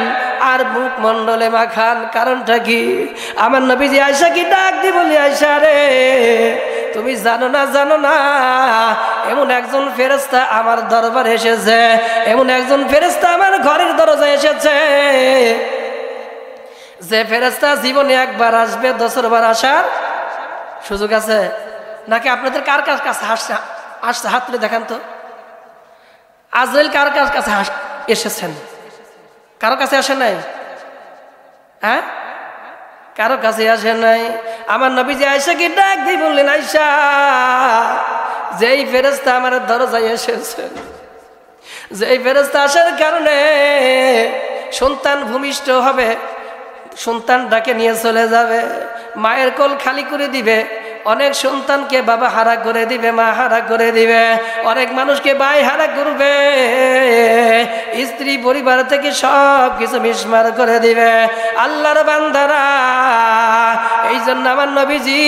আর মুখ মণ্ডলে মাখান, কারণটা কি? আমার নবীজি আয়েশাকে ডাক দিয়ে বলি, আয়েশা রে, তুমি জানো না, এমন একজন ফেরেশতা আমার দরবারে এসেছে, এমন একজন ফেরেশতা আমার ঘরের দরজায় এসেছে, যে ফেরেশতা জীবনে একবার আসবে, 10 বার আসার সুযোগ আছে নাকি? আপনাদের কার কার কাছে আসছে? হাত তুলে দেখান তো। আজরাইল কার কার কাছে এসেছেন? কারো কাছে আসে নাই? হ্যাঁ, কারো কাছে আসে নাই। আমার নবীজি আয়েশাকে ডাক দিয়ে বললেন, আয়েশা, যেই ফেরেশতা আমার দরজায় এসেছেন, যেই ফেরেশতা আসার কারণে সন্তান ভূমিষ্ঠ হবে, সন্তান ডাকে নিয়ে চলে যাবে, মায়ের কোল খালি করে দিবে, অনেক সন্তানকে বাবা হারা করে দিবে, মা হারা করে দিবে, অনেক মানুষকে ভাই হারা করবে, স্ত্রী পরিবার থেকে সব কিছু মিসমার করে দিবে। আল্লাহর বান্দারা, এই জন্য আমার নবীজি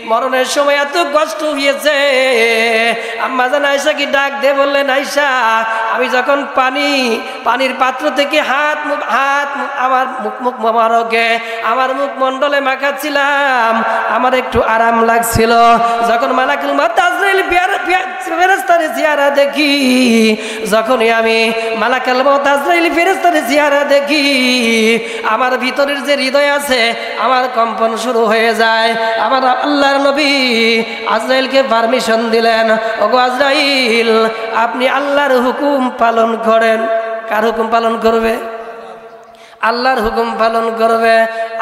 মরণের সময় এত কষ্ট হয়েছে। আম্মা জান আয়েশাকে ডাক দিয়ে বললেন, আয়েশা, আমি যখন পানির পাত্র থেকে আমার মুখ মোবারকে আমার মুখমণ্ডলে মাখাচ্ছিলাম, আমার একটু আরাম লাগছিল। যখন মালাকুল মউত আজরাইল ফেরেশতার চেহারা দেখি, যখনই আমি মালাকুল মউত আজরাইল ফেরেশতার চেহারা দেখি, আমার ভিতরের যে হৃদয় আছে আমার কম্পন শুরু হয়ে যায়। আমার আল্লাহর নবী আজরাইলকে পারমিশন দিলেন, ওগো আজরাইল আপনি আল্লাহর হুকুম পালন করেন। কার হুকুম পালন করবে? আল্লাহর হুকুম পালন করবে।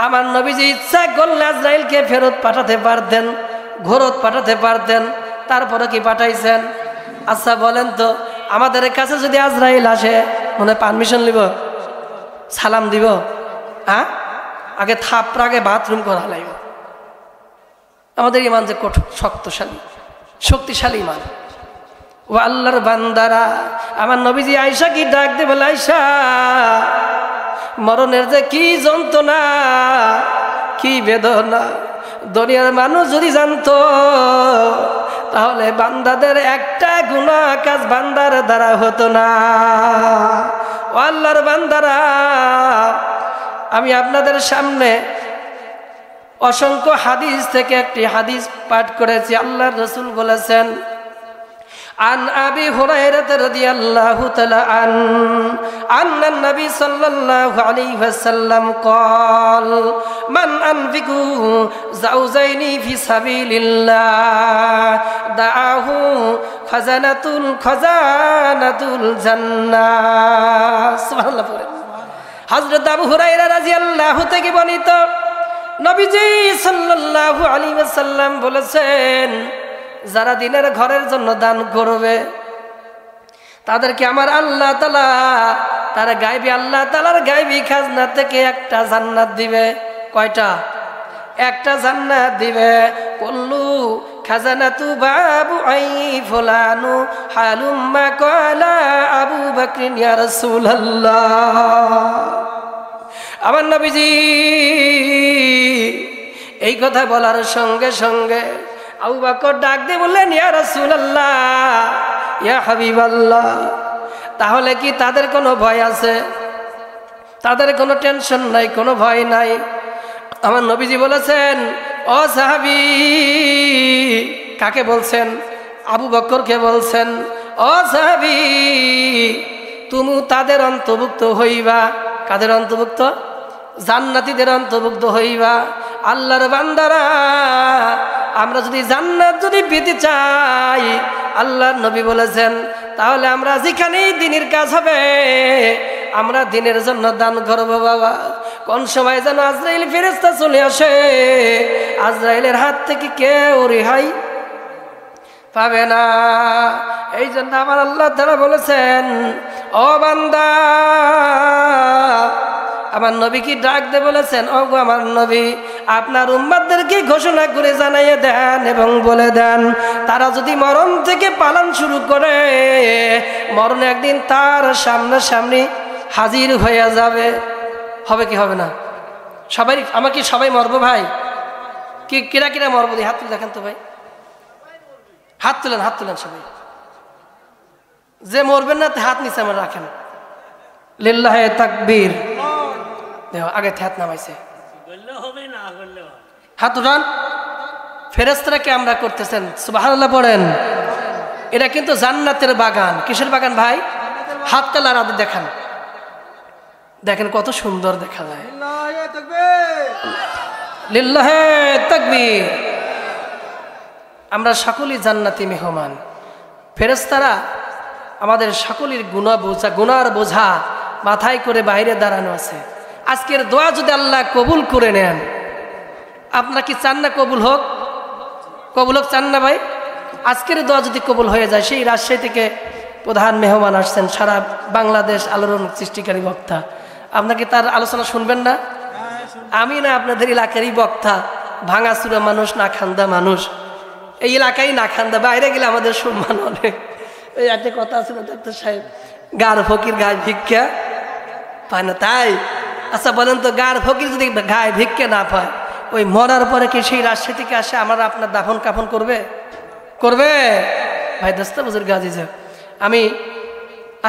আমার নবীজি ইচ্ছা করলে আজরাইলকে ফেরত পাঠাতে পারতেন, ঘোরত পাঠাতে পারতেন, তারপরে কি পাঠাইছেন? আচ্ছা বলেন তো, আমাদের কাছে যদি আজরাইল আসে মনে পারমিশন নিব, সালাম দিব? হ্যাঁ, আগে থাপড়াগে বাথরুম করা লাগবে। আমাদের ইমান যে কঠোর শক্তশালী শক্তিশালী ইমান। ও আল্লাহর বান্দারা, আমার নবীজি আয়েশা কি ডাক দে বলে, আয়েশা মরণের যে কি যন্ত্রণা, কি বেদনা, দুনিয়ার মানুষ যদি জানতো তাহলে বান্দাদের একটা গুনাহ কাজ বান্দার দ্বারা হতো না। ও আল্লাহর বান্দারা, আমি আপনাদের সামনে অসংখ্য হাদিস থেকে একটি হাদিস পাঠ করেছি। আল্লাহর রাসূল বলেছেন, আন আবি হুরায়রা রাদিয়াল্লাহু তাআলা আন্না নবী সাল্লাল্লাহু আলাইহি ওয়াসাল্লাম قال মান আনফিকু যাওজাইনি ফি সাবিলিল্লাহ দাআহু খাজানাতুল জান্নাহ। সুবহানাল্লাহ। হযরত আবু হুরায়রা রাদিয়াল্লাহু থেকে বর্ণিত, নবীজি সাল্লাল্লাহু আলাইহি ওয়াসাল্লাম বলেছেন, যারা দিনের ঘরের জন্য দান করবে তাদেরকে আমার আল্লাহ তাআলা তার গায়বী আল্লাহ তাআলার গায়বী খাজনা থেকে একটা জান্নাত দিবে। কয়টা? একটা জান্নাত দিবে। কুল্লু খাজানাতু বাবু আই ফুলানু হালুম্মা ক্বালা আবু বকর ইয়া রাসূলুল্লাহ। আমার নবীজি এই কথা বলার সঙ্গে সঙ্গে আবু বকর ডাক দিয়ে বললেন, ইয়া রাসূলুল্লাহ, ইয়া হাবিবাল্লাহ, তাহলে কি তাদের কোনো ভয় আছে? তাদের কোনো টেনশন নাই, কোনো ভয় নাই? আমার নবীজি বলেছেন, ও সাহাবী, কাকে বলছেন? আবু বকরকে বলছেন, ও সাহাবী, তুমি তাদের অন্তর্ভুক্ত হইবা। কাদের অন্তর্ভুক্ত? জান্নাতীদের অন্তর্ভুক্ত হইবা। আল্লাহর বান্দারা, আমরা যদি জান্নাত যদি পেতে চাই, আল্লাহর নবী বলেছেন, তাহলে আমরা যেখানেই দিনের কাজ হবে আমরা দিনের জন্য দান করব। বাবা, কোন সময় যেন আজরাইল ফেরেশতা চলে আসে, আজরাইলের হাত থেকে কেউ রেহাই পাবে না। এই জন্য আমার আল্লাহ তাআলা বলেছেন, ও বান্দা, আমার নবী কি ডাক দে বলেছেন, ও গো আমার নবী, আপনার উম্মতদেরকে ঘোষণা করে জানাইয়ে দেন এবং বলে দেন, তারা যদি মরণ থেকে পালান শুরু করে, মরণ একদিন তার সামনাসামনি হাজির হয়ে যাবে। হবে কি হবে না? সবাই, আমাকে সবাই মরবো ভাই? কি কিরা কিরা মরবো? হাত তুলে দেখেন তো ভাই, হাত তুলেন, হাত তুলেন সবাই। যে মরবেন না হাত নিচে আমার রাখেন। লিল্লাহে তাকবীর। আগে হাত নামাইছে, হাত উঠান। ফেরেশতারা কি আমরা করতেছেন? সুবহানাল্লাহ পড়েন। এটা কিন্তু জান্নাতের বাগান। কিসের বাগান ভাই? হাত তালার আদে দেখান, দেখেন কত সুন্দর দেখা যায়। লিল্লাহে তাকবীর। আমরা সকলেই জান্নাতি মেহমান। ফেরেশতারা আমাদের সকলের গুনার বোঝা মাথায় করে বাইরে দাঁড়ানো আছে। আজকের দোয়া যদি আল্লাহ কবুল করে নেন, আপনার কি চান না কবুল হোক? কবুল হোক চান না ভাই? আজকের দোয়া যদি কবুল হয়ে যায়, সেই রাজশাহী থেকে প্রধান মেহমান আসছেন, সারা বাংলাদেশ আলোড়ন সৃষ্টিকারী বক্তা। আপনাকে তার আলোচনা শুনবেন না? আমি না আপনাদের এলাকারই বক্তা, ভাঙাচুরা মানুষ, না খান্দা মানুষ। এই এলাকায় না খান্দা, বাইরে গেলে আমাদের সম্মান অনেক। এই একটা কথা আছে না ডাক্তার সাহেব, গার ফকির গায়ে ভিক্ষা পায় না, তাই? আচ্ছা বলেন তো, গার ফকির যদি গায়ে ভিক্ষা না পায়, ওই মরার পরে কি সেই রাজশাহী থেকে আসে আমরা আপনার দাফন কাফন করবে? করবে ভাই? দোস্ত বুজুর্গ আজিজ, আমি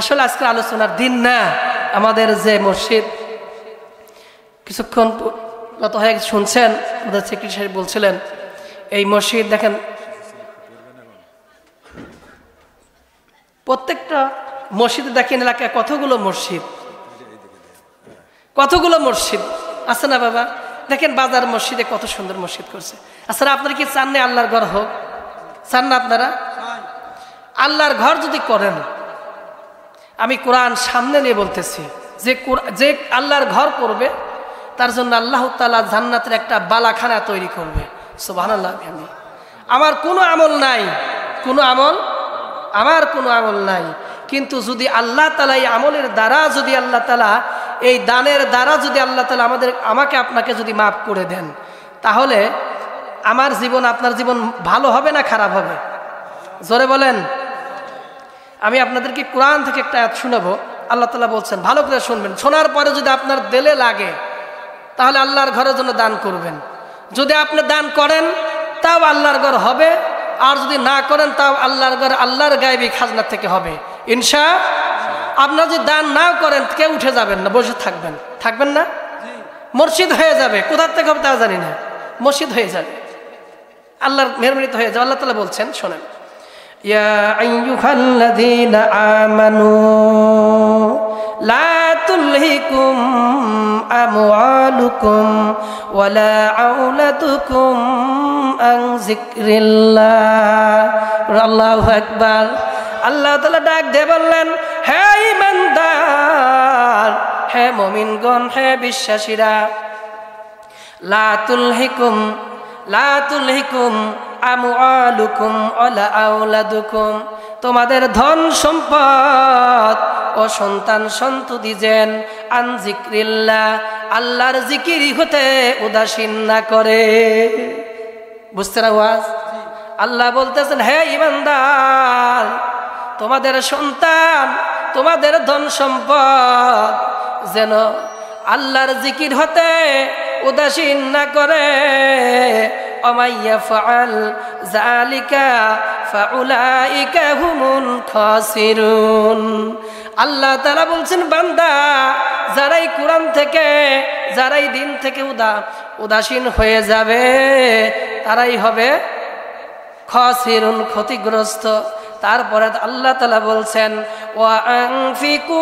আসলে আজকের আলোচনার দিন না। আমাদের যে মসজিদ কিছুক্ষণ গত হয়ে শুনছেন আমাদের সেক্রেটারি সাহেব বলছিলেন এই মসজিদ দেখেন প্রত্যেকটা মসজিদে দেখেন এলাকায় কতগুলো মসজিদ আছে না বাবা? দেখেন বাজার মসজিদে কত সুন্দর মসজিদ করছে। আসলে আপনারা কি চান না আল্লাহর ঘর হোক? চান না আপনারা? আল্লাহর ঘর যদি করেন, আমি কোরআন সামনে নিয়ে বলতেছি, যে আল্লাহর ঘর করবে তার জন্য আল্লাহ তাআলা জান্নাতের একটা বালাখানা তৈরি করবে। সুবহানাল্লাহ। আমার কোনো আমল নাই, কিন্তু যদি আল্লাহ তাআলা এই আমলের দ্বারা, যদি আল্লাহ তাআলা এই দানের দ্বারা যদি আল্লাহ তাআলা আমাকে আপনাকে যদি মাফ করে দেন, তাহলে আমার জীবন আপনার জীবন ভালো হবে না খারাপ হবে? জোরে বলেন। আমি আপনাদেরকে কোরআন থেকে একটা আয়াত শোনাবো। আল্লাহ তাআলা বলছেন, ভালো করে শুনবেন। শোনার পরে যদি আপনার দিলে লাগে তাহলে আল্লাহর ঘরের জন্য দান করবেন। যদি আপনি দান করেন তাও আল্লাহর ঘর হবে, আর যদি না করেন তাও আল্লাহর ঘর আল্লাহর গায়বী খাজনা থেকে হবে ইনশাআল্লাহ। আপনারা যদি দান না করেন কেউ উঠে যাবেন না, বসে থাকবেন না, মসজিদ হয়ে যাবে। কোথার থেকে হবে তা জানি না, মসজিদ হয়ে যাবে, আল্লাহর মেহরবানিতে হয়ে যাবে। আল্লাহ তাআলা বলছেন, শোনেন, ইয়া আইয়ুহাল্লাযীনা আমানু লা তুলহিকুম আমওয়ালুকুম ওয়ালা আওলাদুকুম আন যিকরিল্লাহ। আল্লাহু আকবার। আল্লাহ তাআলা ডাক দিয়ে বললেন, হে ঈমানদার, হে মুমিনগণ, হে বিশ্বাসীরা, লা তুলহিকুম আমওয়ালুকুম ওয়ালা আওলাদুকুম, তোমাদের ধন সম্পদ ও সন্তান সন্ততি যেন আন যিকরিল্লাহ, আল্লাহর জিকির হতে উদাসীন না করে। বুঝতে না ওয়াজ? আল্লাহ বলতেছেন, হে ঈমানদার, তোমাদের সন্তান, তোমাদের ধন সম্পদ যেন আল্লাহর জিকির হতে উদাসীন না করে। ওমাইয়া ফাআল যালিকা ফাউলাইকা হুমুল খাসিরুন। আল্লাহ তাআলা বলছেন, বান্দা, যারাই কোরআন থেকে, যারাই দিন থেকে উদাসীন হয়ে যাবে তারাই হবে খাসিরুন, ক্ষতিগ্রস্ত। তারপরে আল্লাহ তাআলা বলছেন, ওয়া আনফিকু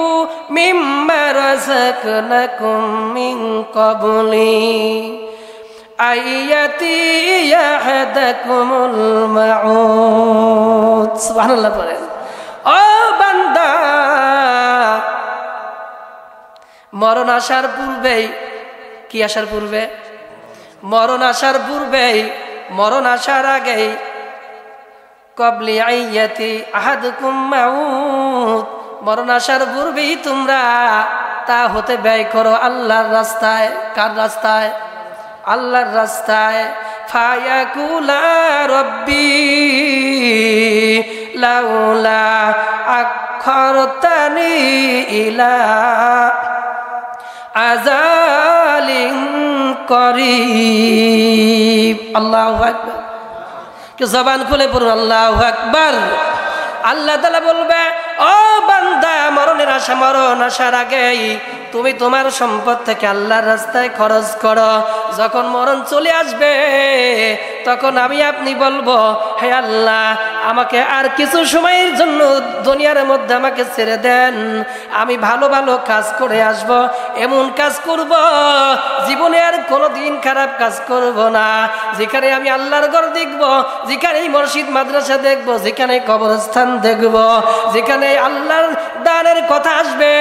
মিম্মা রাযাকনাকুম মিন ক্বাবলি আইয়াতি ইয়াহাদাকুমুল মাউত। সুবহানাল্লাহ বলেন। ও বান্দা, মরণ আসার পূর্বেই, কি আসার পূর্বে? মরণ আসার পূর্বেই, মরণ আসার আগেই, কবলি আইয়াতি আহাদুকুম মাউত, মরণ আসার পূর্বেই তোমরা তা হতে ব্যয় করো আল্লাহর রাস্তায়। কার রাস্তায়? আল্লাহর রাস্তায়। ফায়াকুলা রব্বি লাউলা আখরতানি ইলা আজালিন করিব। আল্লাহু আকবার। কি জবান খুলে পড়ুন আল্লাহু আকবার। আল্লাহ তাআলা বলবে, ও বান্দা, মরণ আসার আগেই তুমি তোমার সম্পদ থেকে আল্লাহর রাস্তায় খরচ করো। যখন মরণ চলে আসবে তখন আপনি বলবো, হে আল্লাহ, আমাকে আর কিছু সময়ের জন্য দুনিয়ার মধ্যে আমাকে ছেড়ে দেন, আমি ভালো ভালো কাজ করে আসব, এমন কাজ করব জীবনে আর কোনোদিন খারাপ কাজ করব না, যেখানে আমি আল্লাহর ঘর দেখব, যেখানে মসজিদ মাদ্রাসা দেখব, যেখানে কবরস্থান দেখব, যেখানে আল্লাহর দানের কথা আসবে,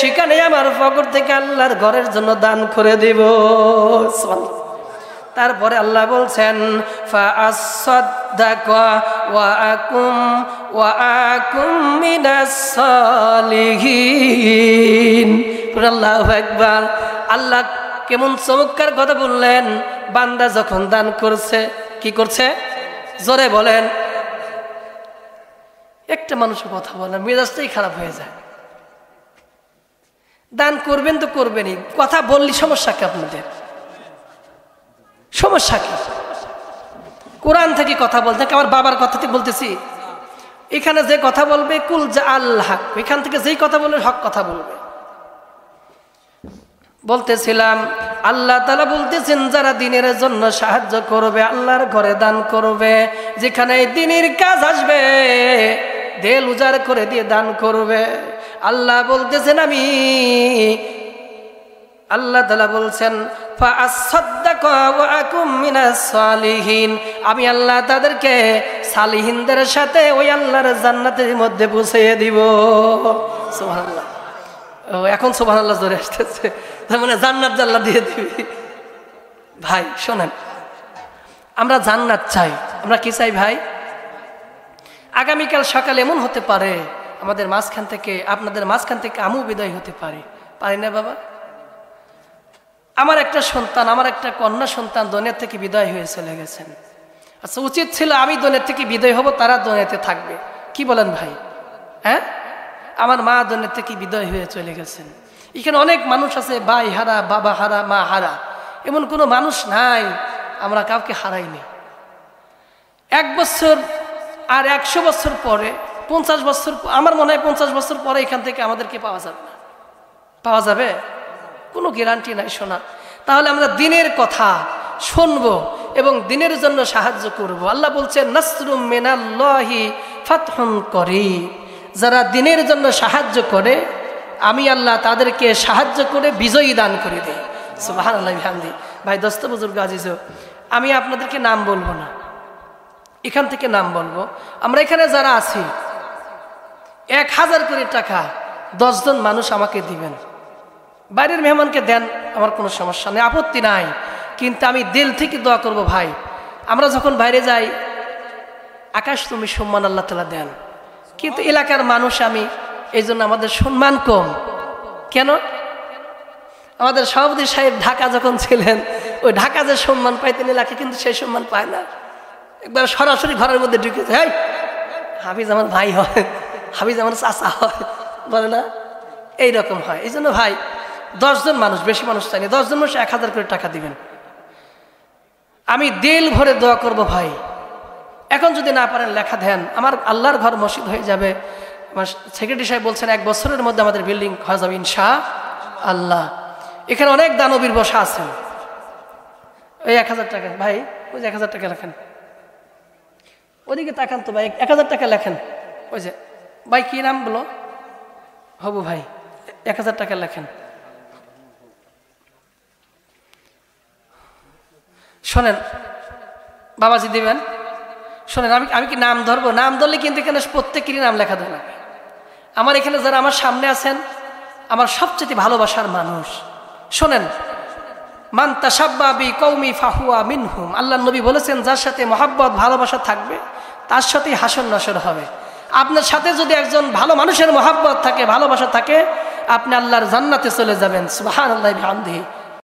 সেখানে আমার পকেট থেকে আল্লাহর ঘরের জন্য দান করে দেব। তারপরে আল্লাহ বলছেন, ফাআসসাদাকা ওয়া আকুম মিনাস সালিহিন। আল্লাহু আকবার। আল্লাহ কেমন চমৎকার কথা বললেন। বান্দা যখন দান করছে, কি করছে? জোরে বলেন। একটা মানুষের কথা বলেন, মেজাজটাই খারাপ হয়ে যায়। দান করবেন তো করবেনই, কথা বললি সমস্যা কি? আপনাদের সমস্যা কি? কোরআন থেকে কথা বলতে, আমার বাবার কথা থেকে বলতেছি, এখানে যে কথা বলবে কুল যা আল্লাহ, এখান থেকে যেই কথা বলবে হক কথা বলবে। বলতেছিলাম আল্লাহ তাআলা বলতেছেন যারা দ্বীনের জন্য সাহায্য করবে, আল্লাহর ঘরে দান করবে, যেখানে দ্বীনের কাজ আসবে দেল উজাড় করে দিয়ে দান করবে। আল্লাহ বলতেছেন আল্লাহ তাআলা বলছেন ফাআসাদদাকা ওয়া আকুম মিনাস সালিহিন, আমি আল্লাহ তাদেরকে সালিহিনদের সাথে ওই আল্লাহর জান্নাতের মধ্যে পৌঁছিয়ে দিব। সুবহানাল্লাহ। এখন সুবহানাল্লাহ জোরে আসতেছে, তার মানে জান্নাত আল্লাহ দিয়ে দিবি। ভাই শোনেন, আমরা জান্নাত চাই, আমরা কি চাই ভাই? আগামীকাল সকালে এমন হতে পারে আমাদের মাঝখান থেকে, আপনাদের মাঝখান থেকে আমু বিদায় হতে পারি না বাবা? আমার একটা সন্তান, আমার একটা কন্যা সন্তান দুনিয়া থেকে বিদায় হয়ে চলে গেছেন। আচ্ছা, উচিত ছিল আমি দুনিয়া থেকে বিদায় হব, তারা দুনিয়াতে থাকবে, কি বলেন ভাই? হ্যাঁ, আমার মা দুনিয়া থেকে বিদায় হয়ে চলে গেছেন। এখানে অনেক মানুষ আছে ভাই হারা, বাবা হারা, মা হারা, এমন কোনো মানুষ নাই আমরা কাউকে হারাইনি। 1 বছর আর 100 বছর পরে, 50 বছর, আমার মনে হয় 50 বছর পরে এখান থেকে আমাদেরকে পাওয়া যাবে না। পাওয়া যাবে? কোনো গ্যারান্টি নাই শোনা। তাহলে আমরা দ্বীনের কথা শুনবো এবং দ্বীনের জন্য সাহায্য করব। আল্লাহ বলছেন নাসরুম মিনাল্লাহি ফাতহুন করিব, যারা দ্বীনের জন্য সাহায্য করে আমি আল্লাহ তাদেরকে সাহায্য করে বিজয়ী দান করে দেই। সুবহানাল্লাহ বিহামদি। ভাই দোস্ত বুজুর্গ আজিজ, আমি আপনাদেরকে নাম বলবো না, এখান থেকে নাম বলবো। আমরা এখানে যারা আছি 1000 করে টাকা 10 জন মানুষ আমাকে দিবেন। বাইরের মেহমানকে দেন, আমার কোনো সমস্যা নেই, আপত্তি নাই, কিন্তু আমি দিল থেকে দোয়া করব ভাই, আমরা যখন বাইরে যাই আকাশ তুমি সম্মান আল্লাহ তাআলা দেন, কিন্তু এলাকার মানুষ আমি, এই জন্য আমাদের সম্মান কম। কেন? আমাদের সভাপতি সাহেব ঢাকা যখন ছিলেন, ওই ঢাকা যে সম্মান পাইতেন এলাকা কিন্তু সেই সম্মান পায় না। একবার সরাসরি ঘরের মধ্যে ঢুকেছে, হ্যাঁ হাফিজ আমার ভাই হয়, হাফিজ আমার চাচা হয়, বলে না, এইরকম হয়। এই জন্য ভাই 10 জন মানুষ, বেশি মানুষ চাইনি, 10 জন মানুষ 1000 করে টাকা দিবেন, আমি দিল ভরে দোয়া করব ভাই। এখন যদি না পারেন লেখা দেন, আমার আল্লাহর ঘর মসজিদ হয়ে যাবে। আমার সেক্রেটারি সাহেব বলছেন 1 বছরের মধ্যে আমাদের বিল্ডিং হয়ে যাবে ইনশাআল্লাহ। এখানে অনেক দানবীর বসা আছেন। ওই 1000 টাকা ভাই, ওই যে 1000 টাকা লেখেন, ওদিকে তাকান তো ভাই, 1000 টাকা লেখেন। ওই যে ভাই কি নাম বলো? হবু ভাই, 1000 টাকা লেখেন। শোনেন বাবাজি দিবেন, শোনেন আমি কি নাম ধরবো? নাম ধরলে কিন্তু এখানে প্রত্যেকেরই নাম লেখা দেওয়া লাগবে। আমার এখানে যারা আমার সামনে আছেন আমার সবচেয়ে ভালোবাসার মানুষ। শোনেন, মান তাশাব্বা বি কওমি ফাহুয়া মিনহুম, আল্লাহর নবী বলেছেন যার সাথে মহব্বত ভালোবাসা থাকবে তার সাথেই হাসর নাসর হবে। আপনার সাথে যদি একজন ভালো মানুষের মহব্বত থাকে, ভালোবাসা থাকে, আপনি আল্লাহর জান্নাতে চলে যাবেন। সুবহানাল্লাহি বিহামদিহি।